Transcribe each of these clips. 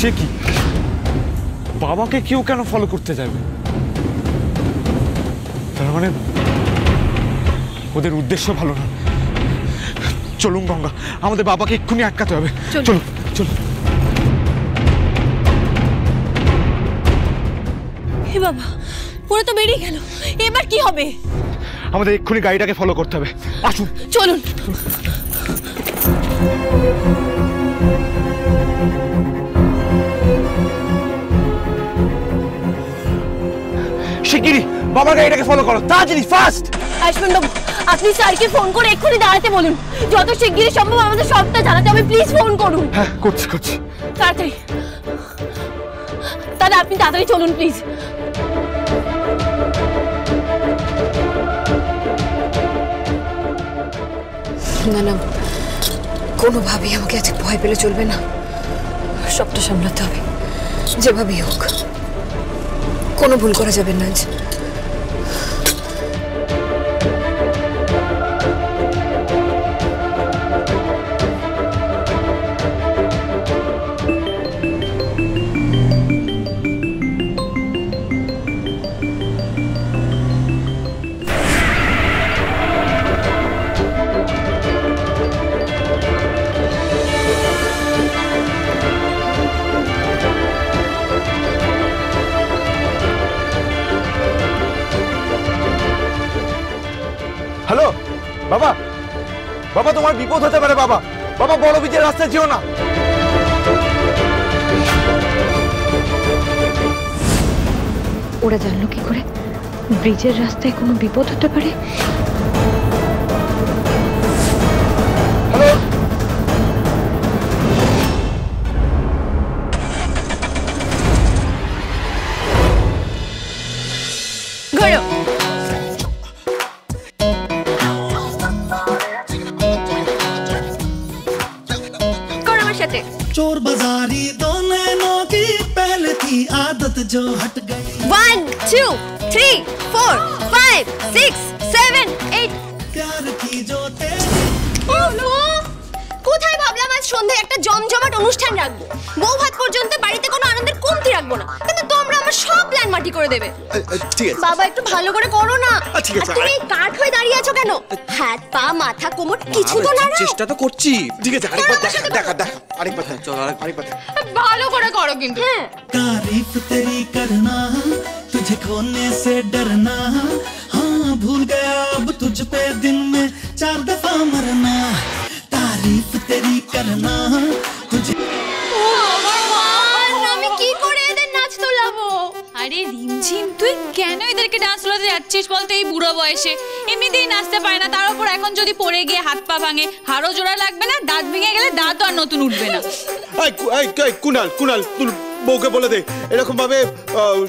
সে কি, বাবাকে কেউ কেন ফলো করতে যাবে? তার মানে ওদের উদ্দেশ্য ভালো না। চলুন গঙ্গা, আমাদের বাবাকে এক্ষুনি আটকাতে হবে। চলুন চলুন। হে বাবা, ওরা তো বেরিয়ে গেল, এবার কি হবে? আমাদের এক্ষুনি গাড়িটাকে ফলো করতে হবে। আসুন চলুন। শিগগিরই বাবার গাড়িটাকে ফলো করো, তাড়াতাড়ি, ফাস্ট। আয়ুষ্মান বাবু, আপনি স্যারকে ফোন করে এক্ষুনি দাঁড়াতে বলুন। যত শিগগিরই সম্ভব আমাদের সবটা জানাতে হবে, প্লিজ ফোন করুন। হ্যাঁ, করছি। তাড়াতাড়ি, দাদা আপনি তাড়াতাড়ি চলুন প্লিজ। না না, কোনোভাবেই আমাকে আজ ভয় পেলে চলবে না, সবটা সামলাতে হবে যেভাবেই হোক। কোনো ভুল করা যাবে না আজ। হ্যালো বাবা, বাবা তোমার বিপদ হতে পারে বাবা। বাবা বড় ব্রিজের রাস্তায় যেও না। ওরা জানলো কি করে ব্রিজের রাস্তায় কোনো বিপদ হতে পারে? হ্যালো, ঘোরো। चोर बाजारी दो नैनों की पहले थी आदत जो हट गई। 1 2 3 4 5 6 7 8। प्यार की जो কোথায় ভাবলাম আজ সন্ধ্যায় একটা জমজমাট অনুষ্ঠান রাখবো, বউ ভাত পর্যন্ত বাড়িতে কোনো আনন্দের কমতি রাখবো না, কিন্তু তোমরা আমার সব প্ল্যান মাটি করে দেবে। ঠিক আছে বাবা একটু ভালো করে করো না। ঠিক আছে। তুমি কাঠ হয়ে দাঁড়িয়ে আছো কেন? হাত পা মাথা কোমর কিছু তো না। চেষ্টা তো করছি। ঠিক আছে, আরেকবার দেখা আরেকবার চলো, আরেকবার ভালো করে করো কিন্তু। হ্যাঁ, तारीफ तेरी करना, तुझे खोने से डरना, हाँ भूल गया अब तुझ पे दिन में 4 दफा मरना। तारीफ तेरी करना तुझे। আমি কি করে এদের নাচ তোলাবো? আরে রিমঝিম, তুই কেন এদেরকে ডান্স তোলাতে যাচ্ছিস বলতে? এই বুড়ো বয়সে এমনিতেই নাচতে পারে না, তার উপর এখন যদি পড়ে গিয়ে হাত পা ভাঙে, হাড়ও জোড়া লাগবে না, দাঁত ভেঙে গেলে দাঁত আর নতুন উঠবে না। কুনাল তুই বউকে বলে দে, এরকম ভাবে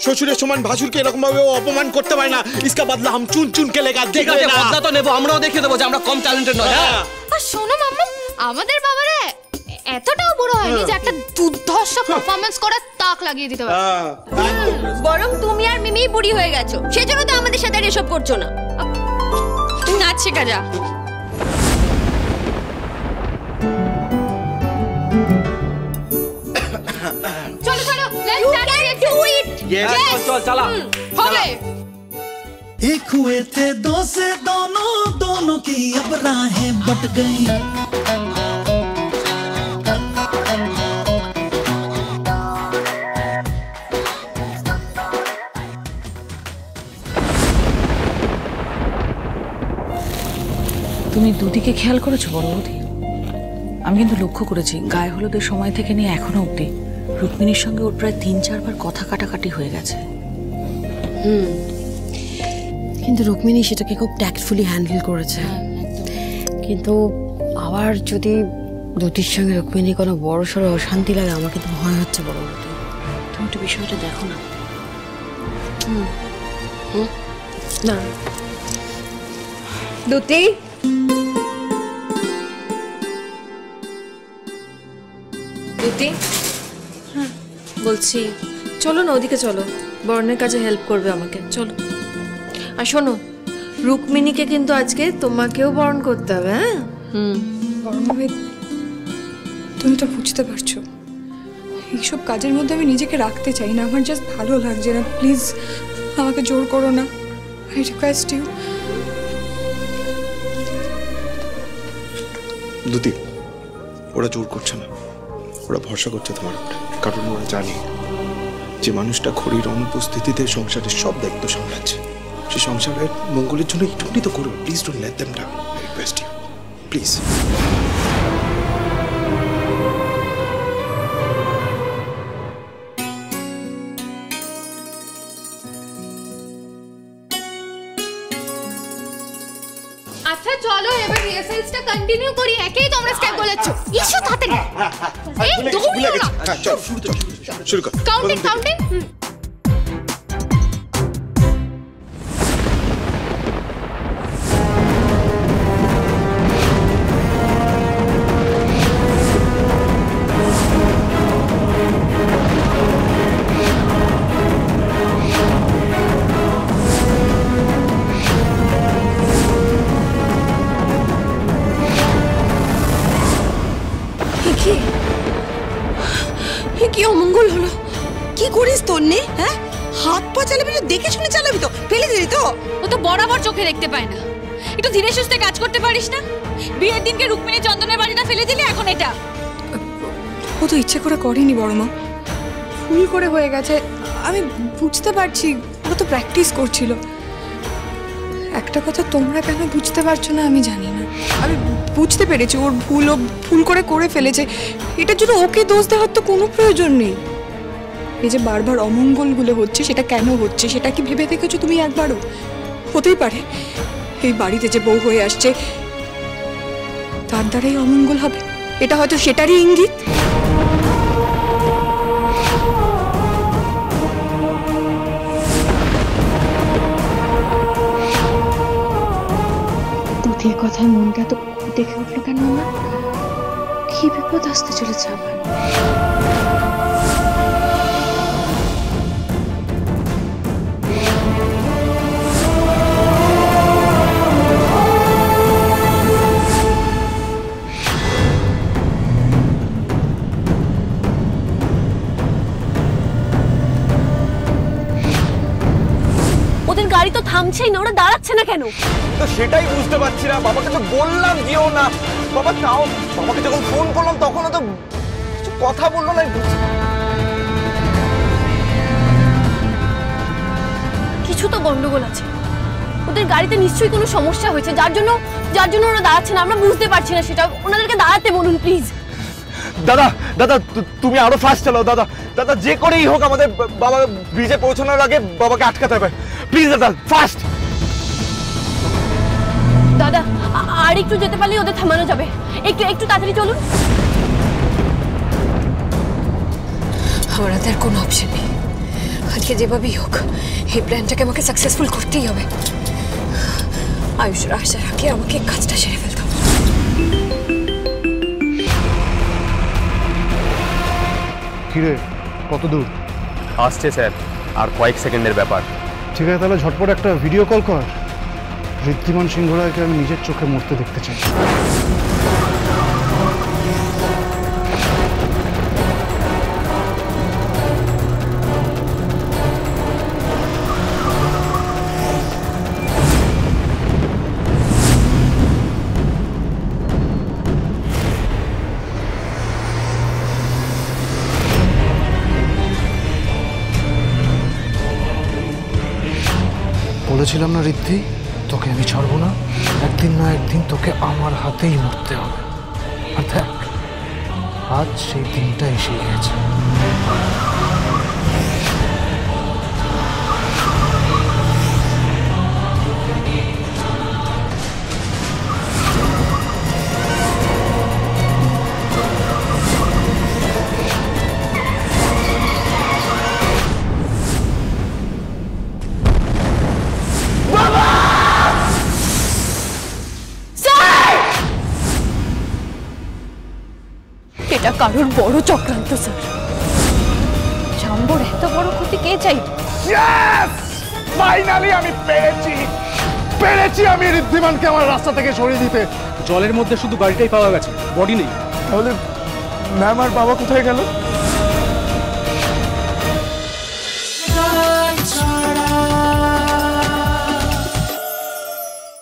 শ্বশুরের সমান ভাসুরকে এরকম ভাবে অপমান করতে পারে না। ইসকা বদলা হাম চুন চুন কে লেগা। ঠিক আছে, বদলা তো নেবো, আমরাও দেখিয়ে দেবো যে আমরা কম ট্যালেন্টেড নয়। আর শোনো মাম্মা, আমাদের বাবারে এতটাও বড় হয়নি যে একটা দুর্ধর্ষ পারফরম্যান্স করার তাক লাগিয়ে দিতে পারে। বরং তুমি আর মিমি বুড়ি হয়ে গেছো, সেজন্য তো আমাদের সাথে আর এসব করছো না। তুই নাচ শেখা যা। চলো চলো, লেটস ডু ইট। চল চালা হবে। एक हुए थे दो से दोनों, दोनों की अब राहें बट गई। তুমি দুদিকে খেয়াল করেছো বড় বৌদি? আমি কিন্তু লক্ষ্য করেছি গায়ে হলুদের সময় থেকে নিয়ে এখনো অবধি রুক্মিণীর সঙ্গে ওর প্রায় 3-4 বার কথা কাটাকাটি হয়ে গেছে। কিন্তু রুক্মিণী সেটাকে খুব ট্যাক্টফুলি হ্যান্ডেল করেছে। কিন্তু আবার যদি দুটির সঙ্গে রুক্মিণীর কোনো বড় সড়ো অশান্তি লাগে, আমার কিন্তু ভয় হচ্ছে বড় বৌদি। তুমি একটু বিষয়টা দেখো না। না দুটি, দুটি, হ্যাঁ বলছি চলো না ওদিকে চলো, বরণের কাজে হেল্প করবে আমাকে, চলো। আর শোনো, রুক্মিণীকে কিন্তু আজকে তোমাকেও বরণ করতে হবে। হ্যাঁ বরণ ভাই, তুমি তো বুঝতে পারছো এইসব কাজের মধ্যে আমি নিজেকে রাখতে চাই না, আমার জাস্ট ভালো লাগছে না। প্লিজ আমাকে জোর করো না, আই রিকোয়েস্ট ইউ। দুতি, ওরা জোর করছে না, ওরা ভরসা করছে তোমার উপরে, কারণ ওরা জানে যে মানুষটা খড়ির অনুপস্থিতিতে সংসারের সব দায়িত্ব সামলাচ্ছে। সে সংসারের মঙ্গলের জন্য একটুখানি তো করবে। Please don't let them down, I request you, please. আচ্ছা চলো এবার রিহার্সালসটা কন্টিনিউ করি। একেই তো আমরা স্টেপ বলেছো, ইস্যু তাড়াতাড়ি। এই দৌড়ো না, চল শুরু কর। Counting counting. কি অমঙ্গল হলো? কি করিস তোর নে? হ্যাঁ, হাত পা চালাবি তো দেখে শুনে চালাবি তো, ফেলে দিলি তো। ও তো বরাবর চোখে দেখতে পায় না, একটু ধীরে সুস্থে কাজ করতে পারিস না? বিয়ের দিনকে রুক্মিণী চন্দনের বাড়িটা ফেলে দিলি, এখন এটা। ও তো ইচ্ছে করে করেনি বড় মা, ভুল করে হয়ে গেছে। আমি বুঝতে পারছি ও তো প্র্যাকটিস করছিল। একটা কথা তোমরা কেন বুঝতে পারছো না আমি জানি না। আমি বুঝতে পেরেছি ওর ভুল, ও ভুল করে ফেলেছে। এটার জন্য ওকে দোষ দেওয়ার তো কোনো প্রয়োজন নেই। এই যে বারবার অমঙ্গলগুলো হচ্ছে, সেটা কেন হচ্ছে সেটা কি ভেবে দেখেছো তুমি একবারও? হতেই পারে এই বাড়িতে যে বউ হয়ে আসছে তার দ্বারাই অমঙ্গল হবে, এটা হয়তো সেটারই ইঙ্গিত। দুধের কথায় মনটা তো দেখে উঠলো কেন না? কি বিপদ আসতে চলেছে আবার? ওদের গাড়ি তো থামছেই না, ওরা দাঁড়াচ্ছে না কেন? তো সেটাই বুঝতে পারছি না। বাবাকে তো বললাম যেও না, বাবা তাও বাবাকে যখন ফোন করলাম তখনও তো কিছু কথা বললো না। কিছু তো গন্ডগোল আছে, ওদের গাড়িতে নিশ্চয়ই কোনো সমস্যা হয়েছে, যার জন্য ওরা দাঁড়াচ্ছে না। আমরা বুঝতে পারছি না সেটা, ওনাদেরকে দাঁড়াতে বলুন প্লিজ। দাদা দাদা তুমি আরো ফাস্ট চালাও দাদা। দাদা যে করেই হোক আমাদের বাবা ব্রিজে পৌঁছানোর আগে বাবাকে আটকাতে হবে। প্লিজ দাদা ফাস্ট। দাদা আর একটু যেতে পারলে ওদের থামানো যাবে। একটু তাড়াতাড়ি চলুন। আমার হাতে আর কোনো অপশন নেই। আজকে যেভাবেই হোক এই প্ল্যানটাকে আমাকে সাকসেসফুল করতেই হবে। আয়ুষের আসার আগে আমাকে কাজটা সেরে ফেলতে হবে। কিরে কত দূর? আসছে স্যার, আর কয়েক সেকেন্ডের ব্যাপার। ঠিক আছে, তাহলে ঝটপট একটা ভিডিও কল কর। ঋদ্ধিমান সিংহ রায়কে আমি নিজের চোখে মরতে দেখতে চাই। বলেছিলাম না ঋদ্ধি, তোকে আমি ছাড়বো না। একদিন না একদিন তোকে আমার হাতেই মরতে হবে। আর দেখ, আজ সেই দিনটা এসে গেছে। এটা কারোর বড় চক্রান্ত স্যার। জাম্বোর এত বড় ক্ষতি কে চাইবে? ফাইনালি আমি পেরেছি আমি ঋদ্ধিমানকে আমার রাস্তা থেকে সরিয়ে দিতে। জলের মধ্যে শুধু গাড়িটাই পাওয়া গেছে, বডি নেই। তাহলে ম্যাম আর বাবা কোথায় গেল?